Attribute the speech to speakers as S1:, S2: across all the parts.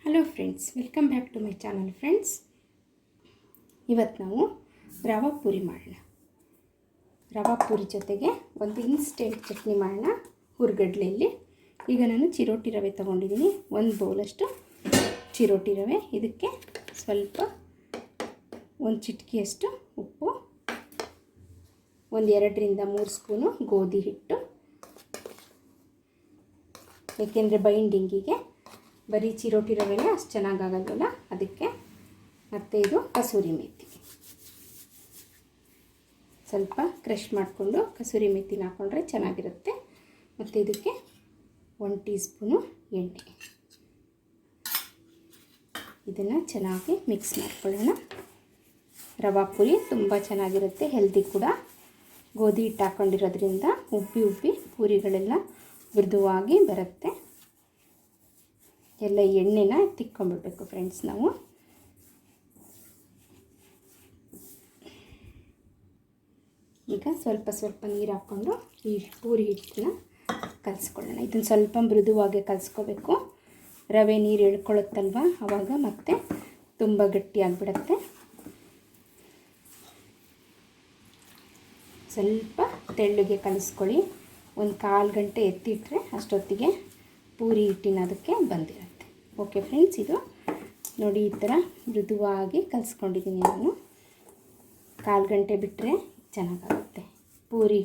S1: Hello friends, welcome back to my channel friends. ಇವತ್ತು ನಾವು ರವಾ ಪೂರಿ ಮಾಡೋಣ. ರವಾ ಪೂರಿ ಜೊತೆಗೆ ಒಂದು ಇನ್ಸ್ಟೆಂಟ್ ಚಟ್ನಿ ಮಾಡೋಣ ಹುರ್ಗಡ್ಲೆಯಲ್ಲಿ. ಈಗ ನಾನು ಚಿರೋಟಿ ರವೆ ತೊಗೊಂಡಿದ್ದೀನಿ, ಒಂದು ಬೌಲಷ್ಟು ಚಿರೋಟಿ ರವೆ. ಇದಕ್ಕೆ ಸ್ವಲ್ಪ ಒಂದು ಚಿಟಿಕೆಯಷ್ಟು ಉಪ್ಪು, ಒಂದು 2-3 ಸ್ಪೂನು ಗೋಧಿ ಹಿಟ್ಟು, ಏಕೆಂದರೆ ಬೈಂಡಿಂಗಿಗೆ ಬರೀ ಚಿರೋಟಿ ರವೆನೇ ಅಷ್ಟು ಚೆನ್ನಾಗಾಗಲ್ಲ ಅದಕ್ಕೆ. ಮತ್ತು ಇದು ಕಸೂರಿ ಮೇಥಿ, ಸ್ವಲ್ಪ ಕ್ರಷ್ ಮಾಡಿಕೊಂಡು ಕಸೂರಿ ಮೇಥಿನ ಹಾಕ್ಕೊಂಡ್ರೆ ಚೆನ್ನಾಗಿರುತ್ತೆ. ಮತ್ತು ಇದಕ್ಕೆ 1 ಟೀ ಸ್ಪೂನು ಎಣ್ಣೆ. ಇದನ್ನು ಚೆನ್ನಾಗಿ ಮಿಕ್ಸ್ ಮಾಡ್ಕೊಳ್ಳೋಣ. ರವಾ ಪೂರಿ ತುಂಬ ಚೆನ್ನಾಗಿರುತ್ತೆ, ಹೆಲ್ದಿ ಕೂಡ. ಗೋಧಿ ಹಿಟ್ಟು ಹಾಕ್ಕೊಂಡಿರೋದ್ರಿಂದ ಉಬ್ಬಿ ಪೂರಿಗಳೆಲ್ಲ ಮೃದುವಾಗಿ ಬರುತ್ತೆ. ಎಲ್ಲ ಎಣ್ಣೆನ ತಿಕ್ಕೊಂಡ್ಬಿಡ್ಬೇಕು ಫ್ರೆಂಡ್ಸ್ ನಾವು. ಈಗ ಸ್ವಲ್ಪ ನೀರು ಹಾಕ್ಕೊಂಡು ಈ ಪೂರಿ ಹಿಟ್ಟನ್ನ ಕಲಿಸ್ಕೊಳ್ಳೋಣ. ಇದನ್ನು ಸ್ವಲ್ಪ ಮೃದುವಾಗಿ ಕಲಿಸ್ಕೋಬೇಕು. ರವೆ ನೀರು ಎಳ್ಕೊಳ್ಳುತ್ತಲ್ವ, ಆವಾಗ ಮತ್ತೆ ತುಂಬ ಗಟ್ಟಿಯಾಗಿಬಿಡುತ್ತೆ. ಸ್ವಲ್ಪ ತೆಳ್ಳಗೆ ಕಲಿಸ್ಕೊಳ್ಳಿ. ಒಂದು 1/4 ಗಂಟೆ ಎತ್ತಿಟ್ರೆ ಅಷ್ಟೊತ್ತಿಗೆ ಪೂರಿ ಹಿಟ್ಟಿನ ಅದಕ್ಕೆ ಬಂದಿರುತ್ತೆ. ಓಕೆ ಫ್ರೆಂಡ್ಸ್, ಇದು ನೋಡಿ ಈ ಥರ ಮೃದುವಾಗಿ ಕಲಿಸ್ಕೊಂಡಿದ್ದೀನಿ ನಾನು. 1/4 ಗಂಟೆ ಬಿಟ್ಟರೆ ಚೆನ್ನಾಗಾಗುತ್ತೆ. ಪೂರಿ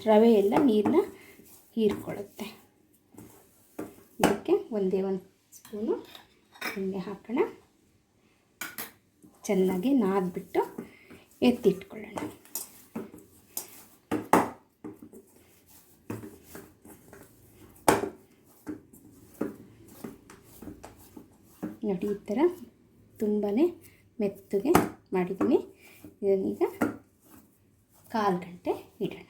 S1: ರವೆ ಎಲ್ಲ ನೀರನ್ನ ಹೀರ್ಕೊಳ್ಳುತ್ತೆ. ಇದಕ್ಕೆ 1 ಸ್ಪೂನು ಎಣ್ಣೆ ಹಾಕೋಣ. ಚೆನ್ನಾಗಿ ನಾದ್ಬಿಟ್ಟು ಎತ್ತಿಟ್ಕೊಳ್ಳೋಣ. ನೋಡಿ ಈ ಥರ ತುಂಬಾ ಮೆತ್ತಗೆ ಮಾಡಿದ್ದೀನಿ. ಇದನ್ನೀಗ 1/4 ಗಂಟೆ ಇಡೋಣ.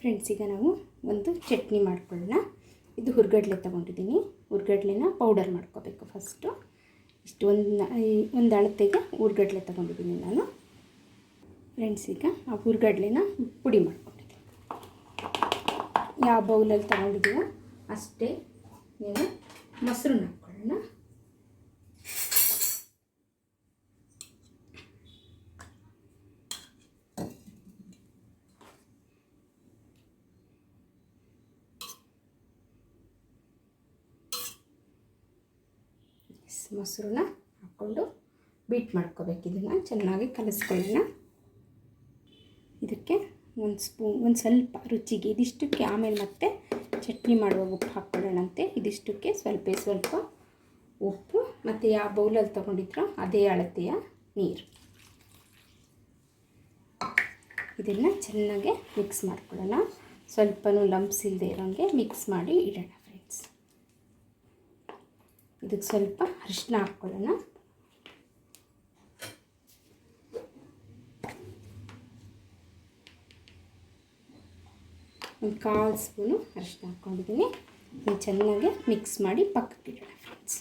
S1: ಫ್ರೆಂಡ್ಸ್, ಈಗ ನಾವು ಒಂದು ಚಟ್ನಿ ಮಾಡ್ಕೊಳ್ಳೋಣ. ಇದು ಹುರ್ಗಡ್ಲೆ ತೊಗೊಂಡಿದ್ದೀನಿ. ಹುರ್ಗಡ್ಲೆನ ಪೌಡರ್ ಮಾಡ್ಕೋಬೇಕು ಫಸ್ಟು. ಇಷ್ಟು ಒಂದು ಅಳತೆಗೆ ಹುರ್ಗಡ್ಲೆ ತೊಗೊಂಡಿದ್ದೀನಿ ನಾನು. ಫ್ರೆಂಡ್ಸ್, ಈಗ ಆ ಹುರ್ಗಡ್ಲೆನ ಪುಡಿ ಮಾಡ್ಕೊಂಡಿದ್ದೀನಿ. ಯಾವ ಬೌಲಲ್ಲಿ ತೊಗೊಂಡಿದ್ದೀವೋ ಅಷ್ಟೇ ನೀವು ಮೊಸರನ್ನ ಹಾಕ್ಕೊಳ್ಳೋಣ. ಮೊಸರನ್ನ ಹಾಕ್ಕೊಂಡು ಬೀಟ್ ಮಾಡ್ಕೋಬೇಕು. ಇದನ್ನು ಚೆನ್ನಾಗಿ ಕಲಿಸ್ಕೊಳ್ಳೋಣ. ಇದಕ್ಕೆ ಒಂದು ಸ್ವಲ್ಪ ರುಚಿಗೆ ಇದಿಷ್ಟಕ್ಕೆ, ಆಮೇಲೆ ಮತ್ತೆ ಚಟ್ನಿ ಮಾಡುವಾಗ ಉಪ್ಪು ಹಾಕ್ಕೊಳ್ಳೋಣಂತೆ. ಇದಿಷ್ಟಕ್ಕೆ ಸ್ವಲ್ಪ ಉಪ್ಪು ಮತ್ತು ಯಾವ ಬೌಲಲ್ಲಿ ತೊಗೊಂಡಿದ್ರೋ ಅದೇ ಅಳತೆಯ ನೀರು. ಇದನ್ನು ಚೆನ್ನಾಗಿ ಮಿಕ್ಸ್ ಮಾಡ್ಕೊಳ್ಳೋಣ. ಸ್ವಲ್ಪನೂ ಲಂಪ್ಸ್ ಇಲ್ಲದೆ ಇರೋಂಗೆ ಮಿಕ್ಸ್ ಮಾಡಿ ಇಡೋಣ ಫ್ರೆಂಡ್ಸ್. ಇದಕ್ಕೆ ಸ್ವಲ್ಪ ಅರಿಶಿನ ಹಾಕ್ಕೊಳ್ಳೋಣ. ಒಂದು 1/4 ಸ್ಪೂನು ಅರಿಶಿನ ಹಾಕ್ಕೊಂಡಿದ್ದೀನಿ. ಚೆನ್ನಾಗಿ ಮಿಕ್ಸ್ ಮಾಡಿ ಪಕ್ಕಕ್ಕಿಡೋಣ ಫ್ರೆಂಡ್ಸ್.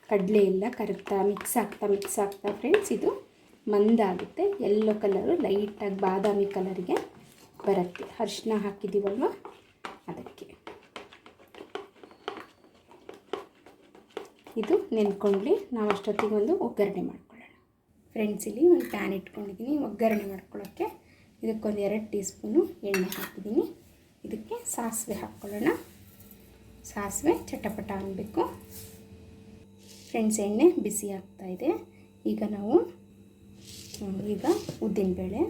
S1: ಕಡಲೆ ಎಲ್ಲ ಕರೆಕ್ಟಾಗಿ ಮಿಕ್ಸ್ ಆಗ್ತಾ ಫ್ರೆಂಡ್ಸ್ ಇದು ಮಂದಾಗುತ್ತೆ. ಯೆಲ್ಲೋ ಕಲರು ಲೈಟಾಗಿ ಬಾದಾಮಿ ಕಲರಿಗೆ ಬರುತ್ತೆ. ಅರಿಶಿನ ಹಾಕಿದ್ದೀವಲ್ವ ಅದಕ್ಕೆ. ಇದು ನೆನ್ಕೊಂಡ್ಲಿ ನಾವು ಅಷ್ಟೊತ್ತಿಗೆ ಒಂದು ಒಗ್ಗರಣೆ ಮಾಡ್ಕೊಳ್ಳೋಣ. ಫ್ರೆಂಡ್ಸ್, ಇಲ್ಲಿ ಒಂದು ಪ್ಯಾನ್ ಇಟ್ಕೊಂಡಿದ್ದೀನಿ ಒಗ್ಗರಣೆ ಮಾಡ್ಕೊಳ್ಳೋಕ್ಕೆ. ಇದಕ್ಕೊಂದು 2 ಟೀ ಸ್ಪೂನು ಎಣ್ಣೆ ಹಾಕಿದ್ದೀನಿ. ಇದಕ್ಕೆ ಸಾಸಿವೆ ಹಾಕ್ಕೊಳ್ಳೋಣ. ಸಾಸಿವೆ ಚಟಪಟ ಅನ್ನಬೇಕು ಫ್ರೆಂಡ್ಸ್. ಎಣ್ಣೆ ಬಿಸಿ ಆಗ್ತಾಯಿದೆ. ಈಗ ನಾವು ಉದ್ದಿನಬೇಳೆ,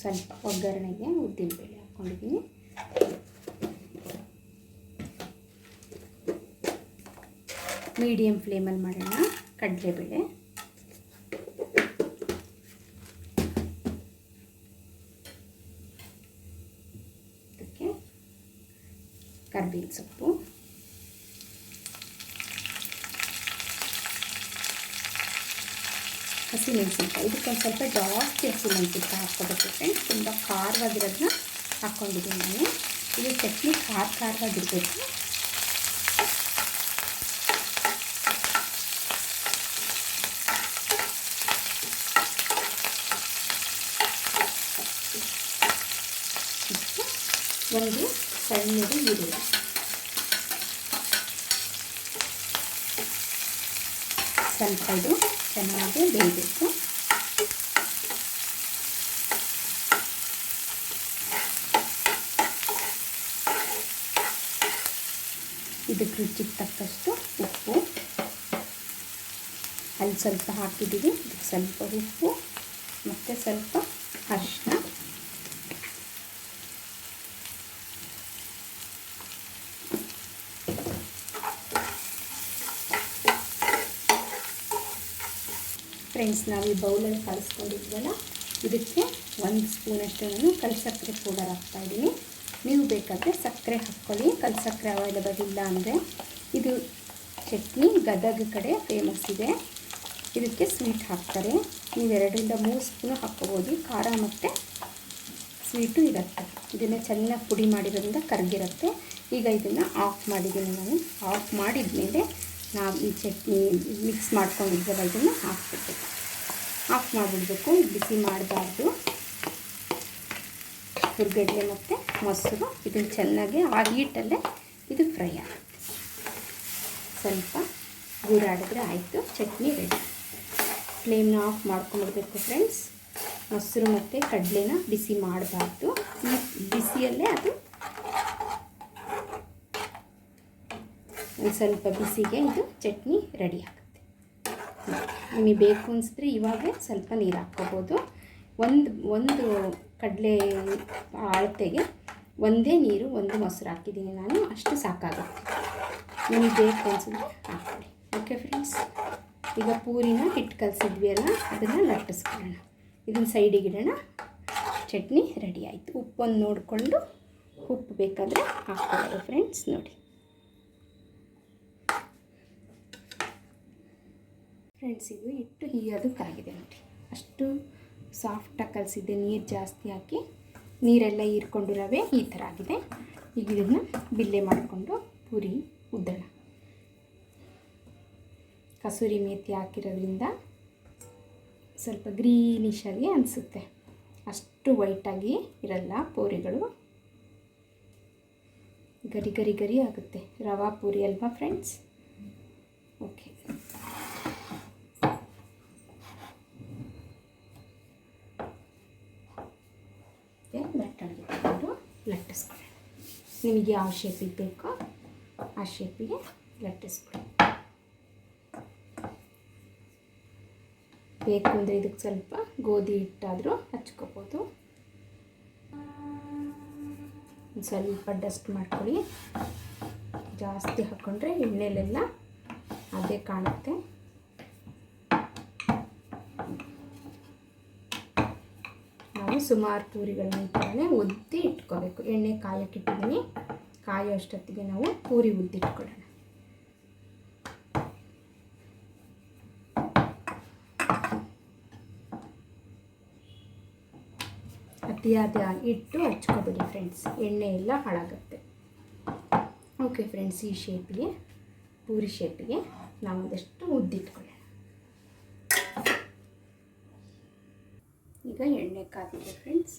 S1: ಸ್ವಲ್ಪ ಒಗ್ಗರಣೆಗೆ ಉದ್ದಿನಬೇಳೆ ಹಾಕ್ಕೊಂಡಿದ್ದೀನಿ. ಮೀಡಿಯಮ್ ಫ್ಲೇಮಲ್ಲಿ ಮಾಡೋಣ. ಕಡಲೆಬೇಳೆ, ಇದಕ್ಕೆ ಕರಿಬೇವಿನ ಸೊಪ್ಪು, ಹಸಿಮೆಣಸಿನ್ಕಾಯಿ. ಇದಕ್ಕೊಂದು ಸ್ವಲ್ಪ ಜಾಸ್ತಿ ಹಸಿಮೆಣಸಿನ್ಕಾಯಿ ಹಾಕ್ಕೋಬೇಕು ಫ್ರೆಂಡ್ಸ್. ತುಂಬ ಖಾರವಾಗಿರೋದನ್ನ ಹಾಕ್ಕೊಂಡಿದ್ದೀನಿ ನಾನು. ಇದು ಚಟ್ನಿ ಖಾರವಾಗಿರಬೇಕು. ಒಂದು ಸಣ್ಣದು ಈರುಳ್ಳಿ, ಸ್ವಲ್ಪ ಇದು ಚೆನ್ನಾಗಿ ಬೇಯಬೇಕು. ಇದಕ್ಕೆ ರುಚಿಗೆ ತಕ್ಕಷ್ಟು ಉಪ್ಪು, ಅಲ್ಲಿ ಸ್ವಲ್ಪ ಹಾಕಿದ್ದೀವಿ. ಇದಕ್ಕೆ ಸ್ವಲ್ಪ ಉಪ್ಪು ಮತ್ತು ಸ್ವಲ್ಪ ಅರಿಶಿನ, ಫ್ರೆಂಡ್ಸ್ ನಾವು ಈ ಬೌಲಲ್ಲಿ ಕಲಿಸ್ಕೊಂಡಿದ್ವಲ್ಲ, ಇದಕ್ಕೆ 1 ಸ್ಪೂನಷ್ಟು ಕಲ್ ಸಕ್ಕರೆ ಪೌಡರ್ ಹಾಕ್ತಾಯಿದ್ದೀನಿ. ನೀವು ಬೇಕಾದರೆ ಸಕ್ಕರೆ ಹಾಕ್ಕೊಳ್ಳಿ, ಕಲ್ ಸಕ್ಕರೆ ಅವೈಲೇಬಲ್ ಇಲ್ಲ ಅಂದರೆ. ಇದು ಚಟ್ನಿ ಗದಗ ಕಡೆ ಫೇಮಸ್ ಇದೆ, ಇದಕ್ಕೆ ಸ್ವೀಟ್ ಹಾಕ್ತಾರೆ. ನೀವು 2-3 ಸ್ಪೂನು ಹಾಕ್ಕೋಬೋದು, ಖಾರ ಮತ್ತು ಸ್ವೀಟು ಇರುತ್ತೆ. ಇದನ್ನು ಚೆನ್ನಾಗಿ ಪುಡಿ ಮಾಡಿರೋದ್ರಿಂದ ಕರಗಿರುತ್ತೆ. ಈಗ ಇದನ್ನು ಆಫ್ ಮಾಡಿದ್ದೀನಿ ನಾನು. ಆಫ್ ಮಾಡಿದ ನಾವು ಈ ಚಟ್ನಿ ಮಿಕ್ಸ್ ಮಾಡ್ಕೊಂಡಿದ್ವಲ್ಲ ಇದನ್ನು ಹಾಕ್ಬಿಡ್ಬೇಕು. ಆಫ್ ಮಾಡಿಬಿಡ್ಬೇಕು, ಬಿಸಿ ಮಾಡಬಾರ್ದು. ಹುರ್ಗಡ್ಲೆ ಮತ್ತು ಮೊಸರು ಇದನ್ನು ಚೆನ್ನಾಗಿ ಆ ಹೀಟಲ್ಲೇ ಇದು ಫ್ರೈ ಆಗುತ್ತೆ. ಸ್ವಲ್ಪ ಗೂರಾಡಿದ್ರೆ ಆಯಿತು, ಚಟ್ನಿ ರೆಡಿ. ಫ್ಲೇಮ್ನ ಆಫ್ ಮಾಡ್ಕೊಂಡ್ಬಿಡ್ಬೇಕು ಫ್ರೆಂಡ್ಸ್. ಮೊಸರು ಮತ್ತು ಕಡಲೆನ ಬಿಸಿ ಮಾಡಬಾರ್ದು, ಈ ಬಿಸಿಯಲ್ಲೇ ಅದು ಒಂದು ಸ್ವಲ್ಪ ಬಿಸಿಗೆ ಇದು ಚಟ್ನಿ ರೆಡಿ ಆಗುತ್ತೆ. ನಿಮಗೆ ಬೇಕು ಅನಿಸಿದ್ರೆ ಇವಾಗಲೇ ಸ್ವಲ್ಪ ನೀರು ಹಾಕ್ಕೋಬೋದು. ಒಂದು ಕಡಲೆ ಅಳತೆಗೆ ಒಂದೇ ನೀರು, ಒಂದು ಮೊಸರು ಹಾಕಿದ್ದೀನಿ ನಾನು, ಅಷ್ಟು ಸಾಕಾಗುತ್ತೆ. ನಿಮಗೆ ಬೇಕು ಅನಿಸಿದ್ರೆ ಹಾಕ್ಕೊಳ್ಳಿ. ಓಕೆ ಫ್ರೆಂಡ್ಸ್, ಈಗ ಪೂರಿನ ಹಿಟ್ಟು ಕಲಸಿದ್ವಿ ಅಲ್ಲ, ಅದನ್ನು ಲಟ್ಟಿಸ್ಕೊಳ್ಳೋಣ. ಇದನ್ನು ಸೈಡಿಗೆ ಇಡೋಣ. ಚಟ್ನಿ ರೆಡಿ ಆಯಿತು. ಉಪ್ಪನ್ನು ನೋಡಿಕೊಂಡು ಉಪ್ಪು ಬೇಕಾದರೆ ಹಾಕ್ಕೊಳ್ಳೋದು ಫ್ರೆಂಡ್ಸ್. ನೋಡಿ ಫ್ರೆಂಡ್ಸ್, ಇದು ಹಿಟ್ಟು ಹೀಯೋದಕ್ಕಾಗಿದೆ ನೋಡಿ, ಅಷ್ಟು ಸಾಫ್ಟಾಗಿ ಕಲಸಿದ್ದೆ. ನೀರು ಜಾಸ್ತಿ ಹಾಕಿ ನೀರೆಲ್ಲ ಹೀರ್ಕೊಂಡು ರವೆ ಈ ಥರ ಆಗಿದೆ. ಈಗ ಇದನ್ನು ಬಿಲ್ಲೆ ಮಾಡಿಕೊಂಡು ಪೂರಿ ಉದ್ದೋಣ. ಕಸೂರಿ ಮೇಥಿ ಹಾಕಿರೋದ್ರಿಂದ ಸ್ವಲ್ಪ ಗ್ರೀನಿಶ್ ಆಗಿ ಅನಿಸುತ್ತೆ, ಅಷ್ಟು ವೈಟಾಗಿ ಇರಲ್ಲ ಪೂರಿಗಳು. ಗರಿ ಗರಿ ಗರಿ ಆಗುತ್ತೆ. ರವಾ ಪೂರಿ ಅಲ್ವಾ ಫ್ರೆಂಡ್ಸ್? ಓಕೆ, ಲಟ್ಟಿಸ್ಕೊಳ್ಳಿ. ನಿಮಗೆ ಯಾವ ಶೇಪಿಗೆ ಬೇಕೋ ಆ ಶೇಪಿಗೆ ಲಟ್ಟಿಸ್ಕೊಳ್ಳಿ. ಬೇಕು ಅಂದರೆ ಇದಕ್ಕೆ ಸ್ವಲ್ಪ ಗೋಧಿ ಹಿಟ್ಟಾದರೂ ಹಚ್ಕೋಬೋದು. ಸ್ವಲ್ಪ ಡಸ್ಟ್ ಮಾಡ್ಕೊಳ್ಳಿ, ಜಾಸ್ತಿ ಹಾಕ್ಕೊಂಡ್ರೆ ಎಣ್ಣೆಲೆಲ್ಲ ಅದೇ ಕಾಣುತ್ತೆ. ನಾವು ಸುಮಾರು ಪೂರಿಗಳನ್ನ ಈ ಥರನೇ ಉದ್ದಿ ಇಟ್ಕೋಬೇಕು. ಎಣ್ಣೆ ಕಾಯೋಕ್ಕೆ ಇಟ್ಟಿದ್ದೀನಿ, ಕಾಯೋ ಅಷ್ಟೊತ್ತಿಗೆ ನಾವು ಪೂರಿ ಉದ್ದಿಟ್ಕೊಳ್ಳೋಣ. ಅತಿಯಾದ ಇಟ್ಟು ಹಚ್ಕೋಬೇಡಿ ಫ್ರೆಂಡ್ಸ್, ಎಣ್ಣೆ ಎಲ್ಲ ಹಾಳಾಗುತ್ತೆ. ಓಕೆ ಫ್ರೆಂಡ್ಸ್, ಈ ಶೇಪಿಗೆ ಪೂರಿ ಶೇಪಿಗೆ ನಾವು ಒಂದಷ್ಟು ಉದ್ದಿಟ್ಕೊಳ್ಳೋಣ. ಈಗ ಎಣ್ಣೆ ಕಾದಿದೆ ಫ್ರೆಂಡ್ಸ್.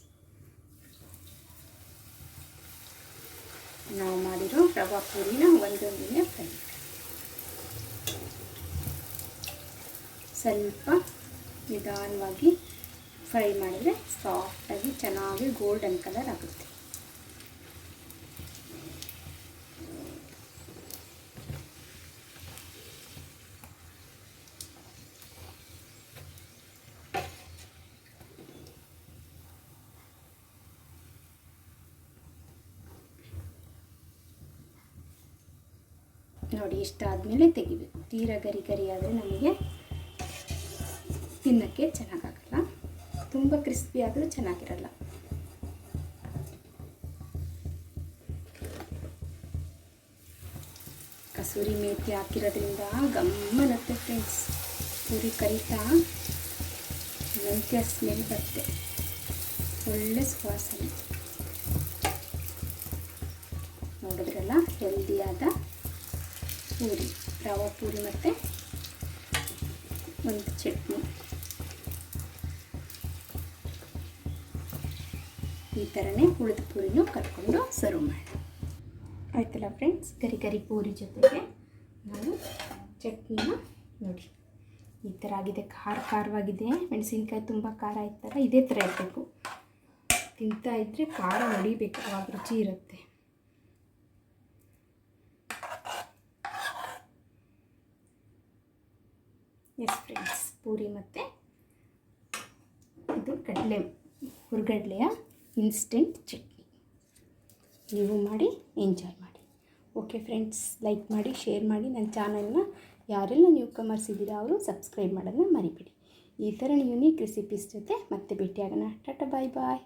S1: ನಾವು ಮಾಡಿರೋ ರವಾ ಪೂರಿನ ಒಂದೊಂದಿನ ಫ್ರೈ ಮಾಡಿ. ಸ್ವಲ್ಪ ನಿಧಾನವಾಗಿ ಫ್ರೈ ಮಾಡಿದರೆ ಸಾಫ್ಟಾಗಿ ಚೆನ್ನಾಗಿ ಗೋಲ್ಡನ್ ಕಲರ್ ಆಗುತ್ತೆ. ನೋಡಿ, ಇಷ್ಟ ಆದಮೇಲೆ ತೆಗಿಬೇಕು. ತೀರಾ ಗರಿ ಗರಿ ಆದರೆ ನಮಗೆ ತಿನ್ನೋಕ್ಕೆ ಚೆನ್ನಾಗಾಗಲ್ಲ, ತುಂಬ ಕ್ರಿಸ್ಪಿ ಆದರೂ ಚೆನ್ನಾಗಿರಲ್ಲ. ಕಸೂರಿ ಮೇಥಿ ಹಾಕಿರೋದ್ರಿಂದ ಗಮ್ಮನತ್ತೆ ಫ್ರೆಂಡ್ಸ್. ಪೂರಿ ಕರಿತಾ ಮೆಂತ್ಯ ಸ್ಮೆಲ್ ಬರುತ್ತೆ, ಒಳ್ಳೆ ಸುವಾಸನೆ. ನೋಡಿದ್ರಲ್ಲ, ಹೆಲ್ದಿಯಾದ ಪೂರಿ, ರವಾ ಪೂರಿ ಮತ್ತು ಒಂದು ಚಟ್ನಿ. ಈ ಥರನೇ ಉಳಿದ ಪೂರಿನೂ ಕರ್ಕೊಂಡು ಸರ್ವ್ ಮಾಡೋಣ. ಆಯ್ತಲ್ಲ ಫ್ರೆಂಡ್ಸ್, ಗರಿ ಗರಿ ಪೂರಿ ಜೊತೆಗೆ ನಾವು ಚಟ್ನಿನ ನೋಡಿ ಈ ಥರ ಆಗಿದೆ. ಖಾರವಾಗಿದೆ. ಮೆಣಸಿನ್ಕಾಯಿ ತುಂಬ ಖಾರ ಇರ್ತಾರೆ. ಇದೇ ಥರ ಇರಬೇಕು. ತಿಂತಾ ಇದ್ದರೆ ಖಾರ ಹೊಡಿಬೇಕು, ಆವಾಗ ರುಚಿ ಇರುತ್ತೆ. ಎಸ್ ಫ್ರೆಂಡ್ಸ್, ಪೂರಿ ಮತ್ತು ಇದು ಹುರ್ಗಡ್ಲೆಯ ಇನ್ಸ್ಟೆಂಟ್ ಚಟ್ನಿ ನೀವು ಮಾಡಿ ಎಂಜಾಯ್ ಮಾಡಿ. ಓಕೆ ಫ್ರೆಂಡ್ಸ್, ಲೈಕ್ ಮಾಡಿ, ಶೇರ್ ಮಾಡಿ. ನನ್ನ ಚಾನಲ್ನ ಯಾರೆಲ್ಲ ನ್ಯೂ ಕಮರ್ಸ್ ಇದ್ದೀರಾ ಅವರು ಸಬ್ಸ್ಕ್ರೈಬ್ ಮಾಡೋದನ್ನ ಮರಿಬೇಡಿ. ಈ ಥರ ಯೂನಿಕ್ ರೆಸಿಪೀಸ್ ಜೊತೆ ಮತ್ತೆ ಭೇಟಿಯಾಗೋಣ. Tata bye bye.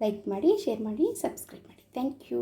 S1: ಲೈಕ್ ಮಾಡಿ, ಶೇರ್ ಮಾಡಿ, ಸಬ್ಸ್ಕ್ರೈಬ್ ಮಾಡಿ. Thank you.